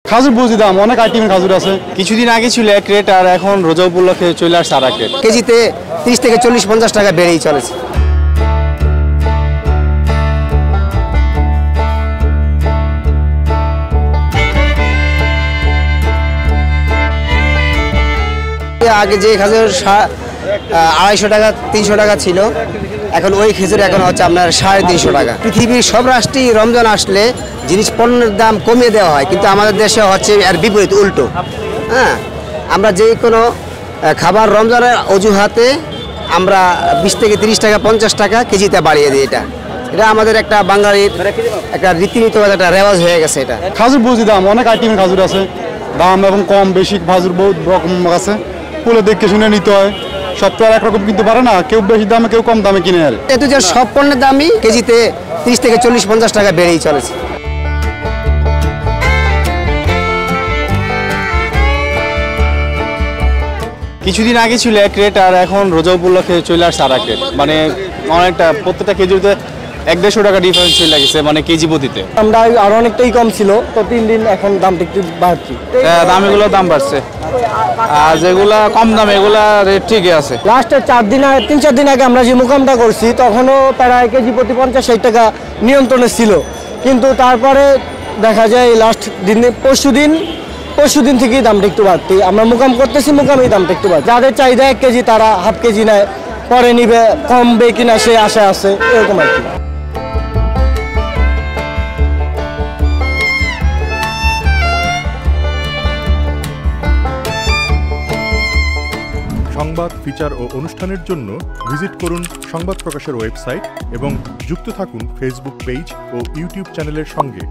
খাজুর বুঝি দাম, অনেক আইটেমের খাজুর আছে। কিছুদিন আগে ছিল এক রেট, আর এখন রোজা উপলক্ষে চলে আসছে আর এক রেট। কেজিতে 30 থেকে 40-50 টাকা বেড়েই চলেছে। আগে যে খেজুর 250 টাকা 300 টাকা ছিল, এখন ওই খেজুর এখন হচ্ছে আপনার 350 টাকা। পৃথিবীর সব রাষ্ট্রেই রমজান আসলে জিনিস পণ্যের দাম কমিয়ে দেওয়া হয়, কিন্তু আমাদের দেশে হচ্ছে এর বিপরীত, উল্টো। হ্যাঁ, আমরা যে কোনো খাবার রমজানের অজুহাতে আমরা 20 থেকে 30 টাকা 50 টাকা কেজিতে বাড়িয়ে দিই। এটা আমাদের একটা বাঙালির একটা রীতিনীতি, একটা রেওয়াজ হয়ে গেছে। এটা খাজুর বুঝি দাম, অনেক আইটেমের খাজুর আছে, দাম এবং কম বেশি খাজুর বহুত রকম আছে। পুরো দেখে শুনে নিতে হয়, সব তো আর একরকম কিনতে পারে না, কেউ বেশি দামে কেউ কম দামে কিনে আর। এতে যে সব পণ্যের দামই কেজিতে 30 থেকে 40-50 টাকা বেড়েই চলেছে। কিছুদিন আগে ছিল এক রেট, আর এখন রোজা উপলক্ষে চলে আসছে আর এক রেট। মানে অনেকটা প্রত্যেকটা কেজিতে 100-150 টাকা ডিফারেন্স চলে গেছে, মানে কেজি প্রতিতে। আমরা আর অনেকটাই কম ছিল, তো 3 দিন এখন দামটা একটু বাড়ছে। দাম এগুলো দাম বাড়ছে, আর যেগুলা কম দাম এগুলা রেট ঠিকই আছে। লাস্টে 3-4 দিন আগে আমরা যে মোকামটা করছি, তখনও প্রায় কেজি প্রতি 50-60 টাকা নিয়ন্ত্রণে ছিল, কিন্তু তারপরে দেখা যায় লাস্ট দিন পরশু দিন থেকেই দামটা একটু বাড়তি। আমরা মোকাম করতেছি, মোকামেই দামটা একটু বাড়ছে। যাদের চাহিদা 1 কেজি তারা হাফ কেজি নেয়, পরে নিবে, কমবে কিনা সে আশা আছে, এরকম আর কি। সংবাদ, ফিচার ও অনুষ্ঠানের জন্য ভিজিট করুন সংবাদ প্রকাশের ওয়েবসাইট এবং যুক্ত থাকুন ফেসবুক পেজ ও ইউটিউব চ্যানেলের সঙ্গে।